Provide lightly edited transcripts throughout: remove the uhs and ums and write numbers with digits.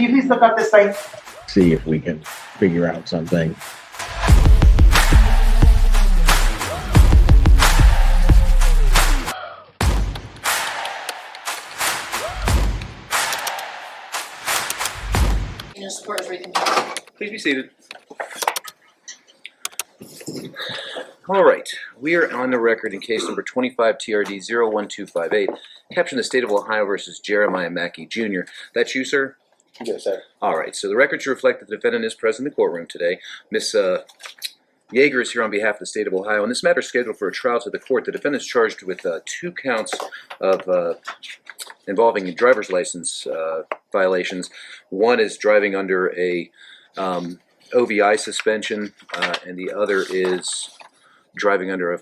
can you please look up this thing? See if we can figure out something. Support is reconvened. Please be seated. All right, we are on the record in case number 25 TRD 01258, captioned the State of Ohio versus Jeremiah Mackey Jr. That's you, sir? Yes, sir. All right, so the record should reflect that the defendant is present in the courtroom today. Ms. Yeager is here on behalf of the State of Ohio, and this matter is scheduled for a trial to the court. The defendant is charged with 2 counts of involving driver's license violations. One is driving under a OVI suspension, and the other is driving under a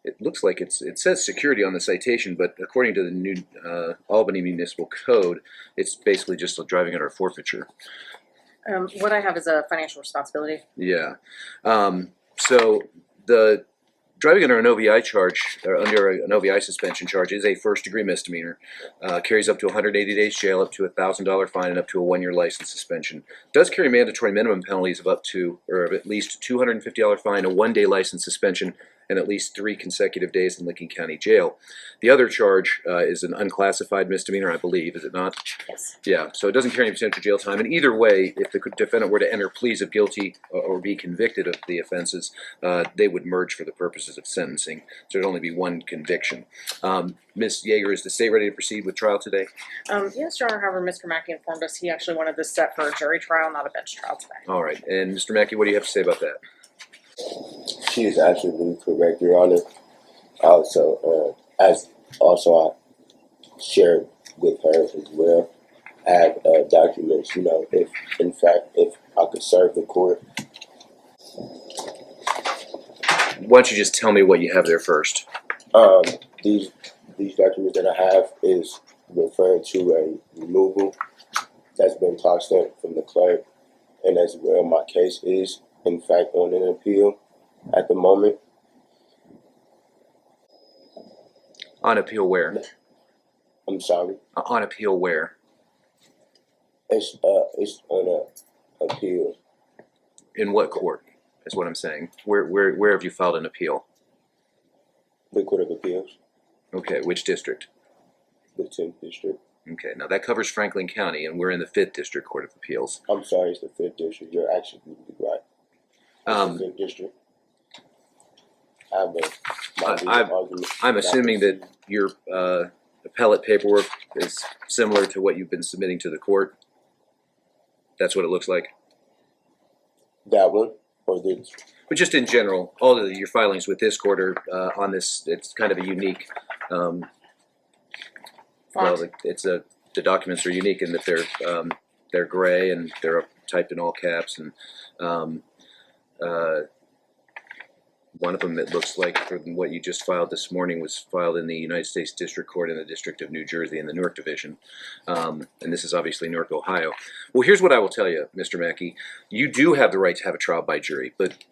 it looks like it says security on the citation, but according to the new Albany Municipal Code, it's basically just driving under a forfeiture. What I have is a financial responsibility. Yeah. So the driving under an OVI charge, or under an OVI suspension charge, is a first-degree misdemeanor. Carries up to 180 days jail, up to a $1,000 fine, and up to a 1-year license suspension. Does carry mandatory minimum penalties of up to, or of at least $250 fine, a 1-day license suspension, and at least 3 consecutive days in Licking County Jail. The other charge is an unclassified misdemeanor, I believe, is it not? Yes. Yeah, so it doesn't carry any potential jail time. And either way, if the defendant were to enter pleas of guilty or be convicted of the offenses, they would merge for the purposes of sentencing. So there'd only be 1 conviction. Ms. Yeager, is the state ready to proceed with trial today? Yes, Your Honor. However, Mr. Mackey informed us he actually wanted this set for a jury trial, not a bench trial today. All right, and Mr. Mackey, what do you have to say about that? She is absolutely correct, Your Honor. Also, I shared with her as well. I have documents, if in fact, if I could serve the court. Why don't you just tell me what you have there first? These documents that I have is referring to a removal that's been tossed up from the clerk, and as well, my case is in fact on an appeal at the moment. On appeal where? I'm sorry. On appeal where? It's on a appeal. In what court? Is what I'm saying. Where have you filed an appeal? The Court of Appeals. Okay, which district? The 10th District. Okay, now that covers Franklin County, and we're in the 5th District Court of Appeals. I'm sorry, it's the 5th District. You're actually right. It's the 5th District. I'm assuming that your appellate paperwork is similar to what you've been submitting to the court. That's what it looks like. That one or this? But just in general, all of your filings with this court are on this. It's kind of a unique. Well, the documents are unique in that they're gray and they're typed in all caps, and one of them, it looks like, from what you just filed this morning, was filed in the United States District Court in the District of New Jersey in the Newark Division. And this is obviously Newark, Ohio. Well, here's what I will tell you, Mr. Mackey. You do have the right to have a trial by jury, but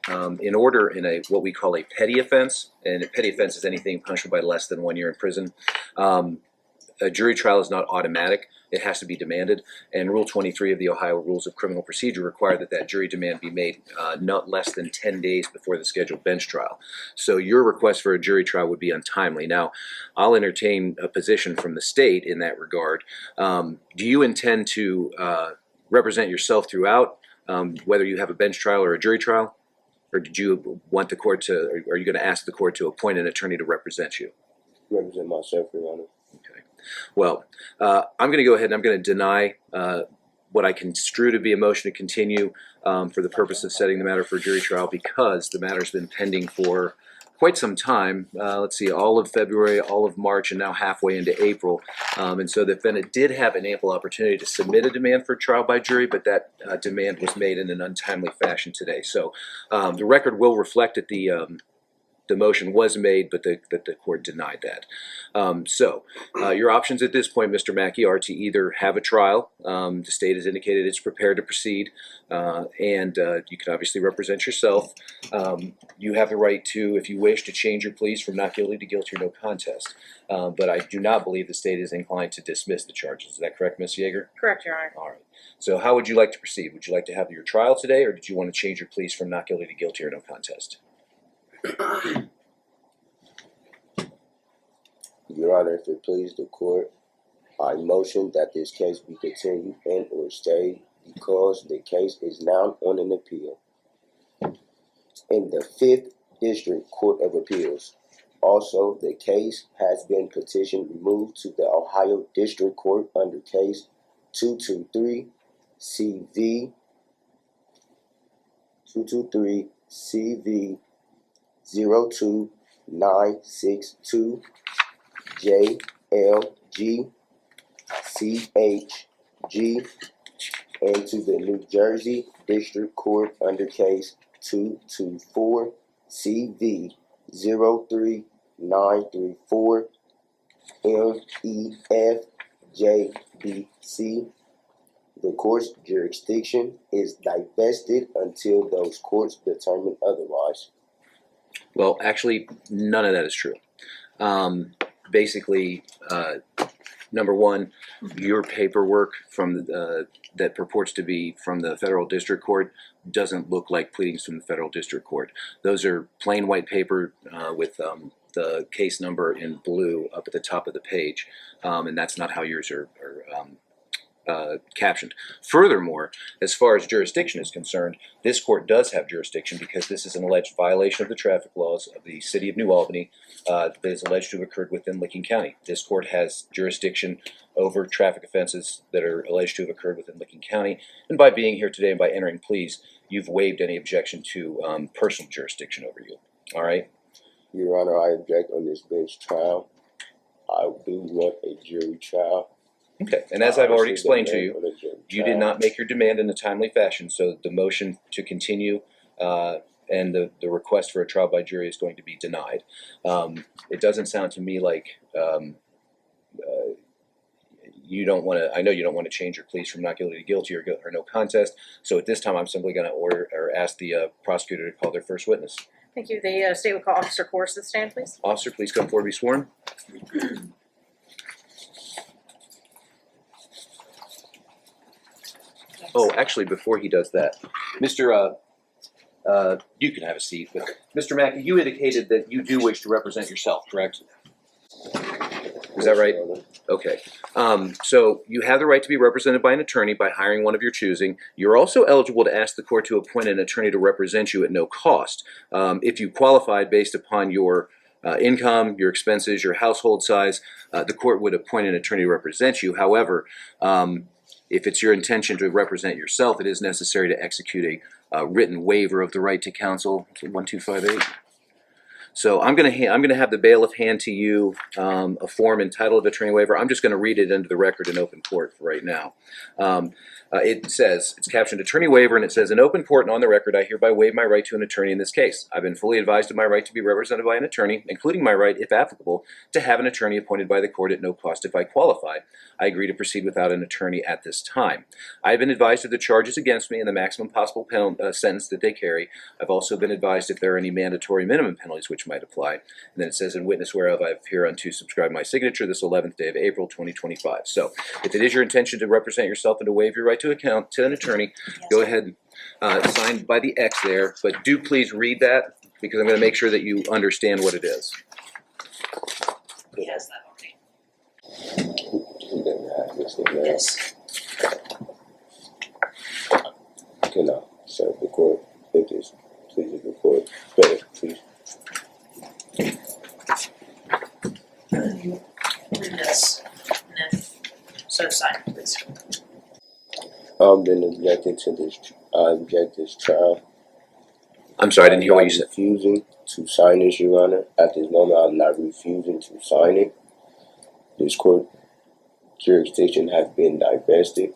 in order, in what we call a petty offense, and a petty offense is anything punishable by less than 1 year in prison, a jury trial is not automatic. It has to be demanded, and Rule 23 of the Ohio Rules of Criminal Procedure require that jury demand be made not less than 10 days before the scheduled bench trial. So your request for a jury trial would be untimely. Now, I'll entertain a position from the state in that regard. Do you intend to represent yourself throughout, whether you have a bench trial or a jury trial? Or did you want the court to, or are you going to ask the court to appoint an attorney to represent you? Represent myself, Your Honor. Okay. Well, I'm going to go ahead and I'm going to deny what I construe to be a motion to continue for the purpose of setting the matter for a jury trial, because the matter's been pending for quite some time. Let's see, all of February, all of March, and now halfway into April. And so the defendant did have an ample opportunity to submit a demand for trial by jury, but that demand was made in an untimely fashion today. So the record will reflect that the the motion was made, but that the court denied that. Your options at this point, Mr. Mackey, are to either have a trial. The state has indicated it's prepared to proceed, and you can obviously represent yourself. You have the right to, if you wish, to change your pleas from not guilty to guilty or no contest. But I do not believe the state is inclined to dismiss the charges. Is that correct, Ms. Yeager? Correct, Your Honor. All right. So how would you like to proceed? Would you like to have your trial today, or did you want to change your pleas from not guilty to guilty or no contest? Your Honor, if it please the court, I motion that this case be continued and or stayed because the case is now on an appeal in the 5th District Court of Appeals. Also, the case has been petition removed to the Ohio District Court under case 223 CV 02962 JLG CHG and to the New Jersey District Court under case 224 CV 03934 MEFJBC. The court's jurisdiction is divested until those courts determine otherwise. Well, actually, none of that is true. Basically, number one, your paperwork from that purports to be from the federal district court doesn't look like pleadings from the federal district court. Those are plain white paper with the case number in blue up at the top of the page, and that's not how yours are captioned. Furthermore, as far as jurisdiction is concerned, this court does have jurisdiction because this is an alleged violation of the traffic laws of the city of New Albany that is alleged to have occurred within Licking County. This court has jurisdiction over traffic offenses that are alleged to have occurred within Licking County, and by being here today and by entering pleas, you've waived any objection to personal jurisdiction over you. All right? Your Honor, I object on this bench trial. I do want a jury trial. Okay, and as I've already explained to you, you did not make your demand in a timely fashion, so the motion to continue and the request for a trial by jury is going to be denied. It doesn't sound to me like you don't want to, I know you don't want to change your pleas from not guilty to guilty or no contest, so at this time I'm simply going to order or ask the prosecutor to call their first witness. Thank you. The state will call Officer Kors to the stand, please. Officer, please come forward and be sworn. Oh, actually, before he does that, Mr. You can have a seat, but Mr. Mackey, you indicated that you do wish to represent yourself, correct? Is that right? Okay. So you have the right to be represented by an attorney by hiring one of your choosing. You're also eligible to ask the court to appoint an attorney to represent you at no cost. If you qualified based upon your income, your expenses, your household size, the court would appoint an attorney to represent you. However, if it's your intention to represent yourself, it is necessary to execute a written waiver of the right to counsel. 1258. So I'm going to have the bailiff hand to you a form entitled attorney waiver. I'm just going to read it into the record in open court for right now. It says, it's captioned attorney waiver, and it says, in open court and on the record, I hereby waive my right to an attorney in this case. I've been fully advised of my right to be represented by an attorney, including my right, if applicable, to have an attorney appointed by the court at no cost if I qualify. I agree to proceed without an attorney at this time. I have been advised of the charges against me and the maximum possible sentence that they carry. I've also been advised if there are any mandatory minimum penalties which might apply. And then it says, in witness whereof I appear unto subscribe my signature this 11th day of April 2025. So if it is your intention to represent yourself and to waive your right to an attorney, go ahead and sign by the X there, but do please read that because I'm going to make sure that you understand what it is. He has that already. Yes. Can I serve the court? It is please the court. Better, please. You read this, and then so sign, please. Been objecting to this. I object this trial. I'm sorry, I didn't hear what you said. I'm refusing to sign this, Your Honor. At this moment, I'm not refusing to sign it. This court jurisdiction has been divested.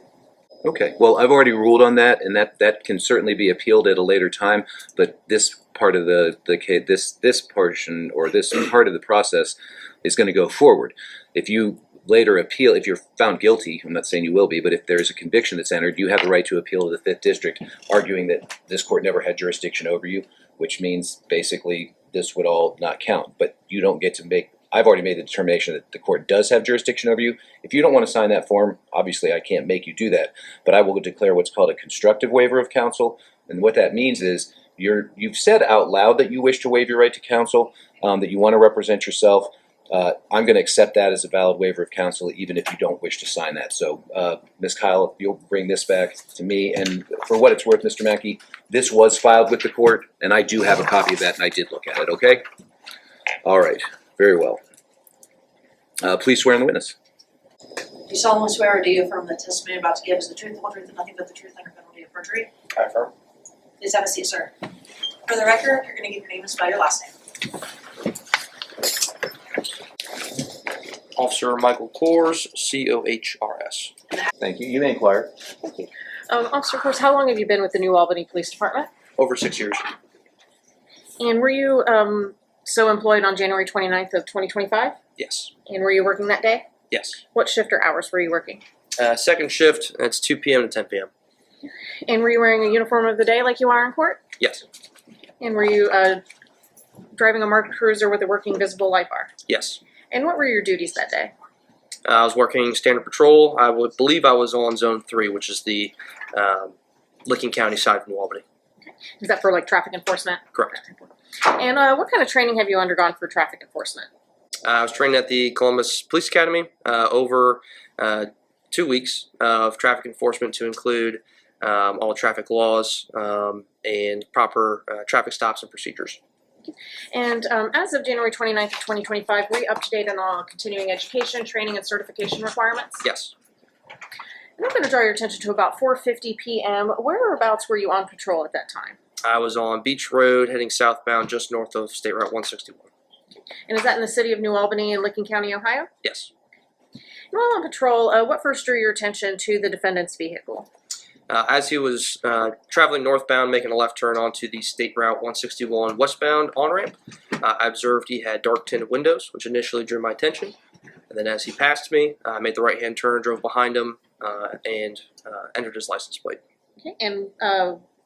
Okay, well, I've already ruled on that, and that can certainly be appealed at a later time, but this part of the case, this portion, or this part of the process is gonna go forward. If you later appeal, if you're found guilty, I'm not saying you will be, but if there's a conviction that's entered, you have the right to appeal to the 5th District, arguing that this court never had jurisdiction over you, which means basically this would all not count, but you don't get to make, I've already made the determination that the court does have jurisdiction over you. If you don't want to sign that form, obviously I can't make you do that, but I will declare what's called a constructive waiver of counsel, and what that means is you've said out loud that you wish to waive your right to counsel, that you want to represent yourself. I'm going to accept that as a valid waiver of counsel, even if you don't wish to sign that. So, Ms. Kyle, if you'll bring this back to me, and for what it's worth, Mr. Mackey, this was filed with the court, and I do have a copy of that, and I did look at it, okay? All right, very well. Please swear in the witness. Do you solemnly swear or do you affirm that the testimony you're about to give is the truth, the whole truth, and nothing but the truth under penalty of perjury? I affirm. Please have a seat, sir. For the record, you're going to give your name and spell your last name. Officer Michael Coors, C-O-H-R-S. Thank you. You may inquire. Thank you. Officer Course, how long have you been with the New Albany Police Department? Over 6 years. And were you so employed on January 29th of 2025? Yes. And were you working that day? Yes. What shift or hours were you working? Second shift, it's 2 p.m. to 10 p.m. And were you wearing a uniform of the day like you are in court? Yes. And were you driving a marked cruiser with a working visible light bar? Yes. And what were your duties that day? I was working standard patrol. I would believe I was on Zone 3, which is the Licking County side of New Albany. Is that for like traffic enforcement? Correct. And what kind of training have you undergone for traffic enforcement? I was trained at the Columbus Police Academy over 2 weeks of traffic enforcement to include all traffic laws and proper traffic stops and procedures. And as of January 29th of 2025, were you up to date on all continuing education, training, and certification requirements? Yes. And I'm going to draw your attention to about 4:50 p.m. Whereabouts were you on patrol at that time? I was on Beach Road heading southbound just north of State Route 161. And is that in the city of New Albany in Licking County, Ohio? Yes. And while on patrol, what first drew your attention to the defendant's vehicle? As he was traveling northbound, making a left turn onto the State Route 161 westbound on-ramp, I observed he had dark tinted windows, which initially drew my attention. And then as he passed me, I made the right-hand turn, drove behind him, and entered his license plate. Okay. And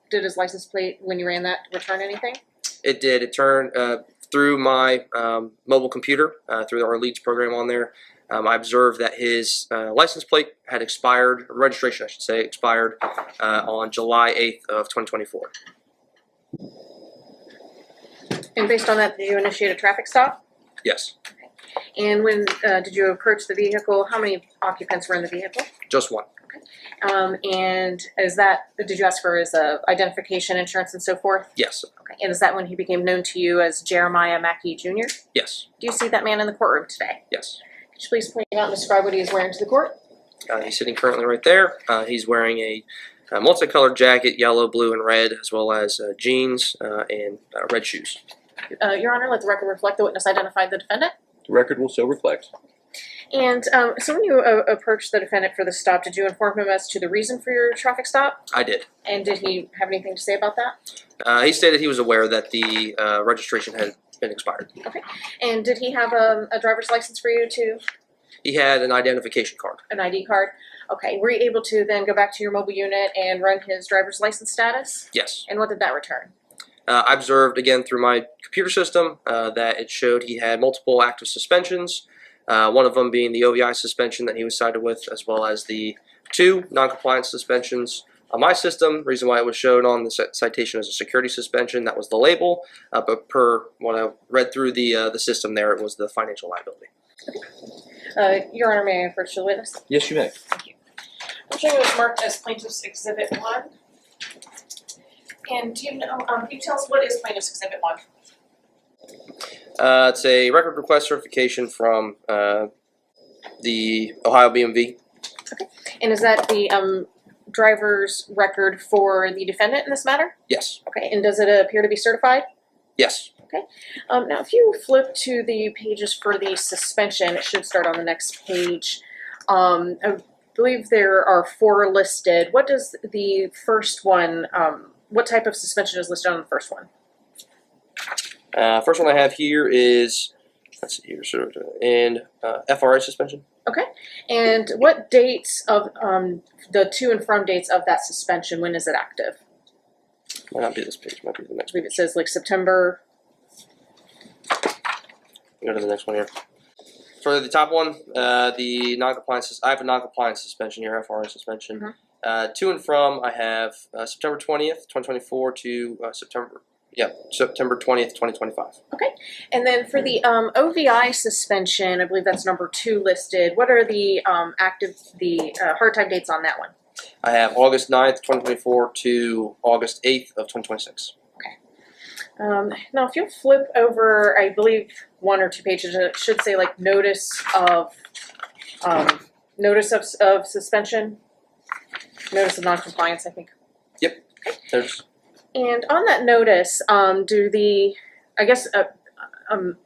did his license plate, when you ran that, return anything? It did. It turned through my mobile computer, through our leads program on there. I observed that his license plate had expired, registration I should say, expired on July 8th of 2024. And based on that, did you initiate a traffic stop? Yes, And when did you approach the vehicle? How many occupants were in the vehicle? just one. And is that, did you ask for his identification, insurance, and so forth? Yes, Okay. And is that when he became known to you as Jeremiah Mackey Jr.? yes, Do you see that man in the courtroom today? yes. Could you please point out and describe what he is wearing to the court? He's sitting currently right there. He's wearing a multicolored jacket, yellow, blue, and red, as well as jeans and red shoes. Your Honor, let the record reflect the witness identified the defendant. The record will so reflect. And so when you approached the defendant for the stop, did you inform him as to the reason for your traffic stop? I did. And did he have anything to say about that? He stated he was aware that the registration had been expired. And did he have a driver's license for you too? He had an identification card. An ID card? Okay. Were you able to then go back to your mobile unit and run his driver's license status? Yes. And what did that return? I observed again through my computer system that it showed he had multiple active suspensions, one of them being the OVI suspension that he was cited with, as well as the 2 non-compliance suspensions. On my system, the reason why it was shown on the citation as a security suspension, that was the label, but per what I read through the system there, it was the financial liability. Your Honor, may I approach the witness? Yes, you may. Thank you. I'm showing what's marked as Plaintiff's Exhibit 1. And do you know, can you tell us what is Plaintiff's Exhibit 1? It's a record request certification from the Ohio BMV. And is that the driver's record for the defendant in this matter? Yes. Okay, and does it appear to be certified? Yes. Now, if you flip to the pages for the suspension, it should start on the next page. believe there are 4 listed. What does the first one, what type of suspension is listed on the first one? First one I have here is, let's see here, so in FRA suspension. Okay. And what dates of the to and from dates of that suspension? When is it active? Might not be this page, might be the I next believe page. it says like September. Go to the next one here. For the top one, the non-compliance, I have a non-compliance suspension here, FRA suspension. To and from, I have September 20th, 2024 to September 20th, 2025. Okay. And then for the OVI suspension, I believe that's number 2 listed. What are the hard time dates on that one? I have August 9th, 2024 to August 8th of 2026. Now, if you'll flip over, I believe 1 or 2 pages, it should say like notice of suspension, notice of non-compliance, I think. Yep. There's. And on that notice,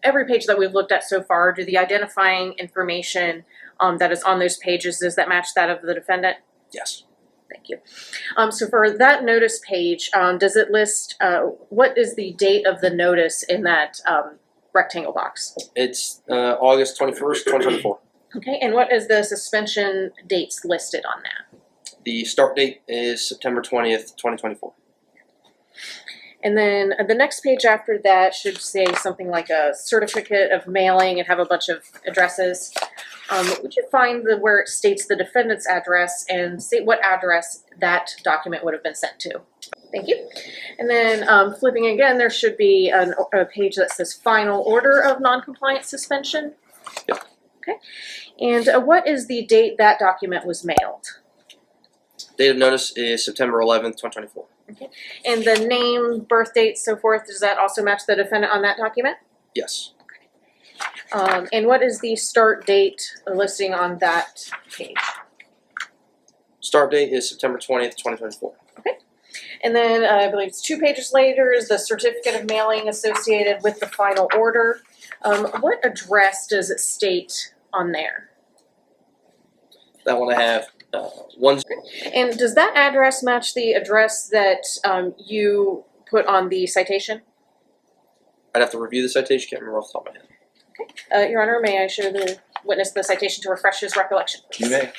every page that we've looked at so far, do the identifying information that is on those pages, does that match that of the defendant? Yes. Thank you. So for that notice page, does it list, what is the date of the notice in that rectangle box? It's August 21st, 2024. Okay, and what is the suspension dates listed on that? The start date is September 20th, 2024. And then the next page after that should say something like a certificate of mailing and have a bunch of addresses. Would you find where it states the defendant's address and state what address that document would have been sent to? Thank you. And then flipping again, there should be a page that says final order of non-compliance suspension. Yep. Okay. And what is the date that document was mailed? Date of notice is September 11th, 2024. Okay. And the name, birth date, so forth, does that also match the defendant on that document? Yes. And what is the start date listing on that page? Start date is September 20th, 2024. Okay. And then I believe it's 2 pages later is the certificate of mailing associated with the final order. What address does it state on there? That one I have. One. And does that address match the address that you put on the citation? I'd have to review the citation. Can't remember off the top of my head. Your Honor, may I show the witness the citation to refresh his recollection? You may.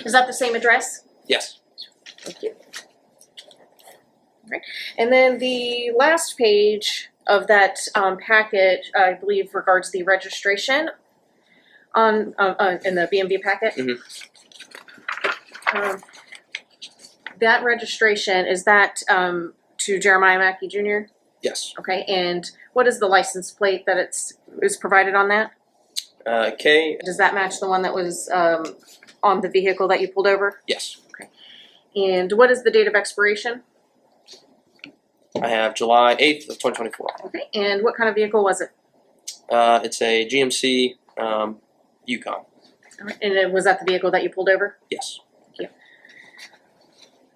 Is that the same address? Yes. Thank you. Right. And then the last page of that packet, I believe, regards the registration on in the B&B packet. Mhm. That registration, is that to Jeremiah Mackey Jr.? Yes. Okay, and what is the license plate that is provided on that? K. Does that match the one that was on the vehicle that you pulled over? Yes. And what is the date of expiration? I have July 8th of 2024. Okay, and what kind of vehicle was it? It's a GMC Yukon. And was that the vehicle that you pulled over? Yes.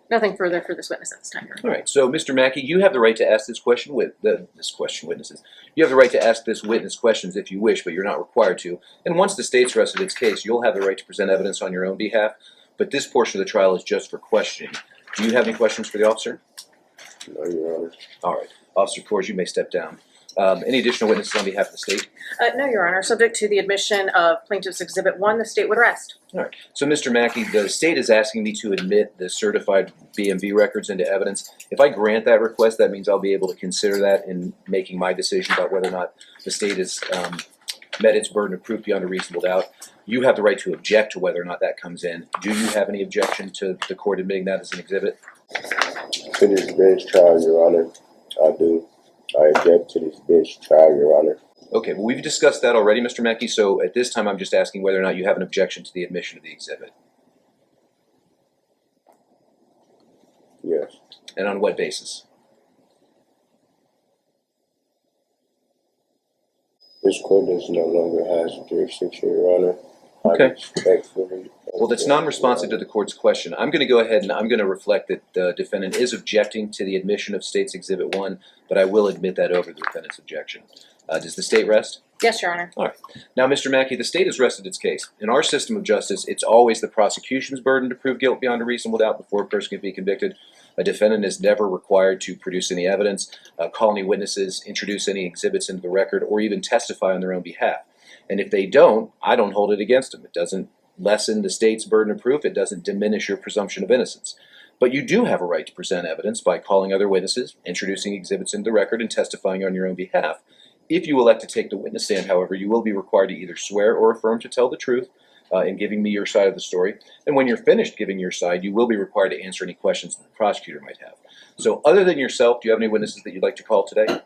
Nothing further for this witness at this time. All right, so Mr. Mackey, you have the right to ask witnesses. You have the right to ask this witness questions if you wish, but you're not required to. And once the state's rested its case, you'll have the right to present evidence on your own behalf. But this portion of the trial is just for questioning. Do you have any questions for the officer? No, Your Honor. All right, Officer Kors, you may step down. Any additional witnesses on behalf of the state? No, Your Honor. Subject to the admission of Plaintiff's Exhibit 1, the state would rest. All right. So, Mr. Mackey, the state is asking me to admit the certified B&B records into evidence. If I grant that request, that means I'll be able to consider that in making my decision about whether or not the state has met its burden of proof beyond a reasonable doubt. You have the right to object to whether or not that comes in. Do you have any objection to the court admitting that as an exhibit? To this bench trial, Your Honor, I do. I object to this bench trial, Your Honor. Okay, well, we've discussed that already, Mr. Mackey, so at this time I'm just asking whether or not you have an objection to the admission of the exhibit. Yes. And on what basis? This court does no longer has jurisdiction, Your Honor. Okay. I respectfully. Well, that's non-responsive to the court's question. I'm going to go ahead and I'm going to reflect that the defendant is objecting to the admission of State's Exhibit 1, but I will admit that over the defendant's objection. Does the state rest? Yes, Your Honor. Now, Mr. Mackey, the state has rested its case. In our system of justice, it's always the prosecution's burden to prove guilt beyond a reasonable doubt before a person can be convicted. A defendant is never required to produce any evidence, call any witnesses, introduce any exhibits into the record, or even testify on their own behalf. And if they don't, I don't hold it against them. It doesn't lessen the state's burden of proof. It doesn't diminish your presumption of innocence. But you do have a right to present evidence by calling other witnesses, introducing exhibits into the record, and testifying on your own behalf. If you elect to take the witness stand, however, you will be required to either swear or affirm to tell the truth in giving me your side of the story. And when you're finished giving your side, you will be required to answer any questions that the prosecutor might have. So other than yourself, do you have any witnesses that you'd like to call today?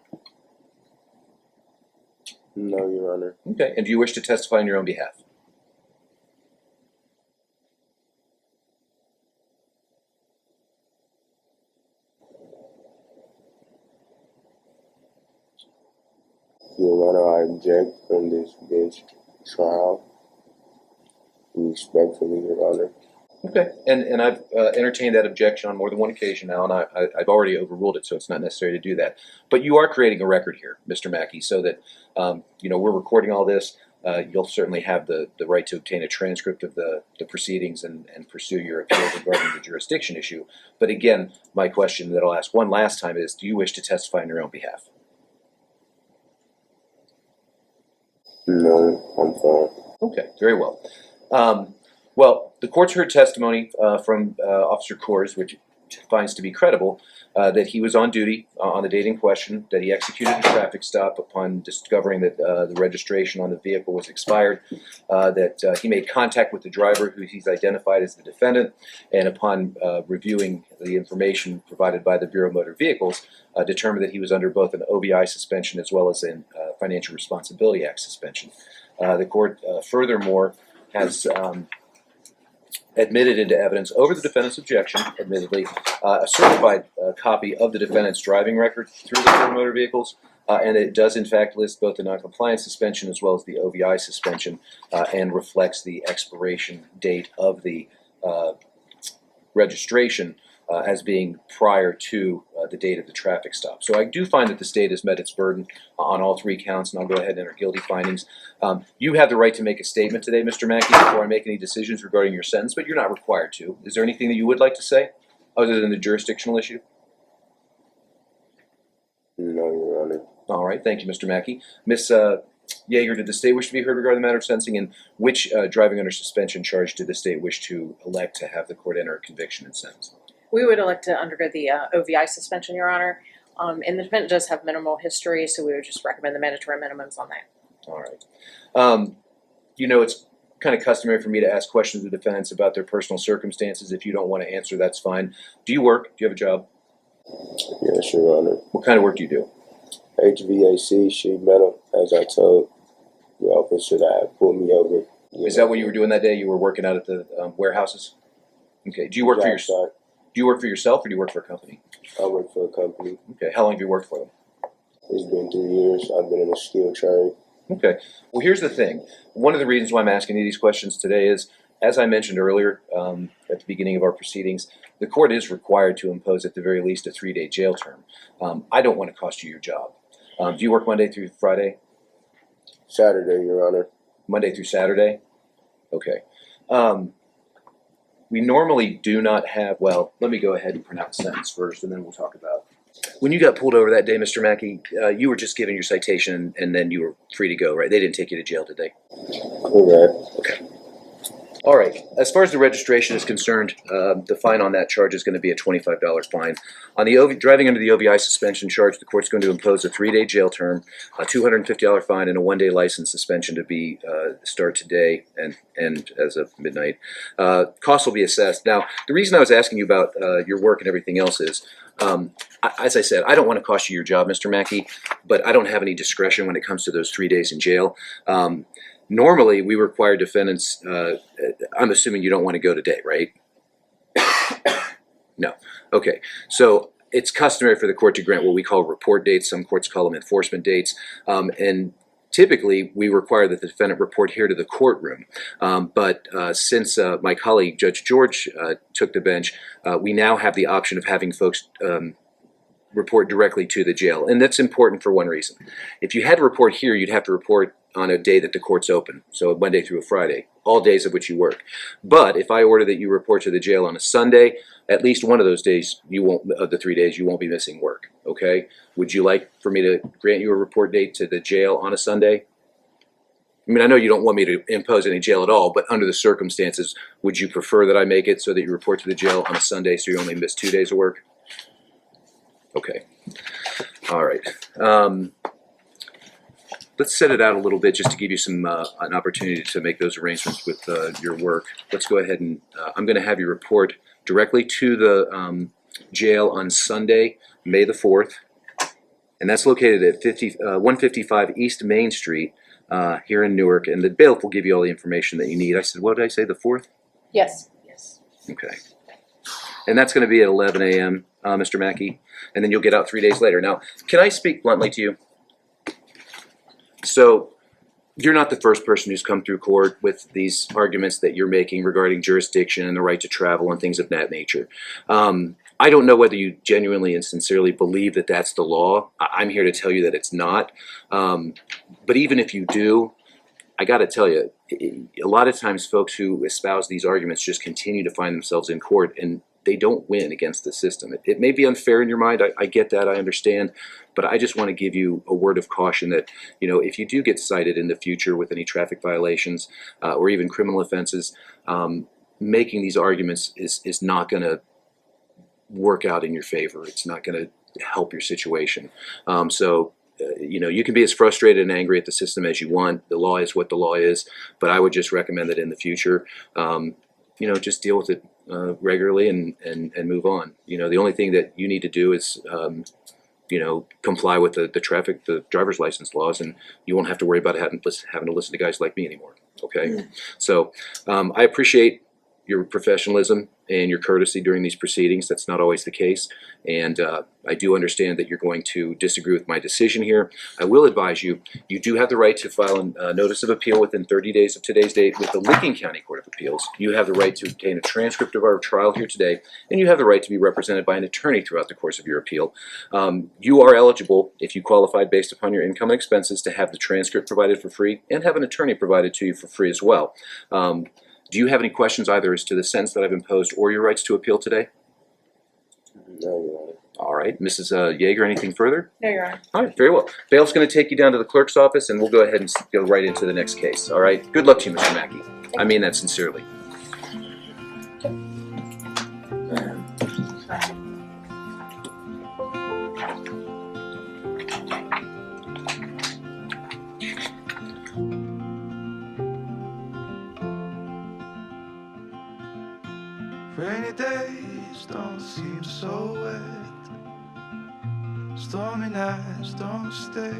No, Your Honor. Okay. And do you wish to testify on your own behalf? Your Honor, I object from this bench trial. Respectfully, Your Honor. Okay, and I've entertained that objection on more than one occasion now, and I've already overruled it, so it's not necessary to do that. But you are creating a record here, Mr. Mackey, so that we're recording all this. You'll certainly have the right to obtain a transcript of the proceedings and pursue your appeal regarding the jurisdiction issue. But again, my question that I'll ask one last time is, do you wish to testify on your own behalf? No, I'm fine. Okay, very well. Well, the court's heard testimony from Officer Kors, which finds to be credible, that he was on duty on the date in question, that he executed a traffic stop upon discovering that the registration on the vehicle was expired, that he made contact with the driver, who he's identified as the defendant, and upon reviewing the information provided by the Bureau of Motor Vehicles, determined that he was under both an OVI suspension as well as a Financial Responsibility Act suspension. The court furthermore has admitted into evidence over the defendant's objection, admittedly, a certified copy of the defendant's driving record through the Bureau of Motor Vehicles, and it does in fact list both the noncompliance suspension as well as the OVI suspension, and reflects the expiration date of the registration as being prior to the date of the traffic stop. So I do find that the state has met its burden on all three counts, and I'll go ahead and enter guilty findings. You have the right to make a statement today, Mr. Mackey, before I make any decisions regarding your sentence, but you're not required to. Is there anything that you would like to say, other than the jurisdictional issue? No, Your Honor. All right, thank you, Mr. Mackey. Ms. Yeager, did the state wish to be heard regarding the matter of sentencing, and which driving under suspension charge did the state wish to elect to have the court enter a conviction and sentence? We would elect to undergo the OVI suspension, Your Honor. And the defendant does have minimal history, so we would just recommend the mandatory minimums on that. All right. It's kind of customary for me to ask questions of the defendants about their personal circumstances. If you don't want to answer, that's fine. Do you work? Do you have a job? Yes, Your Honor. What kind of work do you do? HVAC, sheet metal, as I told the officer that had pulled me over. Is that what you were doing that day? You were working out at the warehouses? Okay. Do you work for yourself? Do you work for yourself, or do you work for a company? I work for a company. Okay. How long have you worked for them? It's been 3 years. I've been in a skilled trade. Okay. Well, here's the thing. One of the reasons why I'm asking you these questions today is, as I mentioned earlier at the beginning of our proceedings, the court is required to impose at the very least a 3-day jail term. I don't want to cost you your job. Do you work Monday through Friday? Saturday, Your Honor. Monday through Saturday? Okay. We normally do not have, well, let me go ahead and pronounce the sentence first, and then we'll talk about. When you got pulled over that day, Mr. Mackey, you were just given your citation, and then you were free to go, right? They didn't take you to jail, did they? Correct. Okay. All right. As far as the registration is concerned, the fine on that charge is going to be a $25 fine. On the driving under the OVI suspension charge, the court's going to impose a 3-day jail term, a $250 fine, and a 1-day license suspension to be start today and as of midnight. Costs will be assessed. Now, the reason I was asking you about your work and everything else is, as I said, I don't want to cost you your job, Mr. Mackey, but I don't have any discretion when it comes to those 3 days in jail. Normally, we require defendants, I'm assuming you don't want to go today, right? No. Okay. So it's customary for the court to grant what we call report dates. Some courts call them enforcement dates. And typically, we require that the defendant report here to the courtroom. But since my colleague, Judge George, took the bench, we now have the option of having folks report directly to the jail. And that's important for one reason. If you had to report here, you'd have to report on a day that the court's open, so Monday through a Friday, all days of which you work. But if I order that you report to the jail on a Sunday, at least one of those days, of the 3 days, you won't be missing work, okay? Would you like for me to grant you a report date to the jail on a Sunday? I mean, I know you don't want me to impose any jail at all, but under the circumstances, would you prefer that I make it so that you report to the jail on a Sunday so you only miss 2 days of work? Okay. All right. Let's set it out a little bit just to give you some an opportunity to make those arrangements with your work. Let's go ahead and I'm going to have you report directly to the jail on Sunday, May the 4th, and that's located at 155 East Main Street here in Newark, and the bailiff will give you all the information that you need. I said, what did I say, the 4th? Yes. Yes. Okay. And that's going to be at 11 a.m., Mr. Mackey, and then you'll get out 3 days later. Now, can I speak bluntly to you? So, you're not the first person who's come through court with these arguments that you're making regarding jurisdiction and the right to travel and things of that nature. I don't know whether you genuinely and sincerely believe that that's the law. I'm here to tell you that it's not. But even if you do, I got to tell you, a lot of times folks who espouse these arguments just continue to find themselves in court and they don't win against the system. It may be unfair in your mind. I get that. I understand. But I just want to give you a word of caution that, you know, if you do get cited in the future with any traffic violations or even criminal offenses, making these arguments is not going to work out in your favor. It's not going to help your situation. You know, you can be as frustrated and angry at the system as you want. The law is what the law is. But I would just recommend that in the future, you know, just deal with it regularly and move on. You know, the only thing that you need to do is, you know, comply with the driver's license laws, and you won't have to worry about having to listen to guys like me anymore. Okay? So I appreciate your professionalism and your courtesy during these proceedings. That's not always the case, and I do understand that you're going to disagree with my decision here. I will advise you, you do have the right to file a notice of appeal within 30 days of today's date with the Licking County Court of Appeals. You have the right to obtain a transcript of our trial here today, and you have the right to be represented by an attorney throughout the course of your appeal. You are eligible, if you qualified based upon your income and expenses, to have the transcript provided for free and have an attorney provided to you for free as well. Do you have any questions either as to the sentence that I've imposed or your rights to appeal today? No, Your Honor. All right. Mrs. Yeager, anything further? No, Your Honor. All right, very well. Bailiff's going to take you down to the clerk's office, and we'll go ahead and go right into the next case. All right? Good luck to you, Mr. Mackey. I mean that sincerely. Rainy days don't seem so wet. Stormy nights don't stay.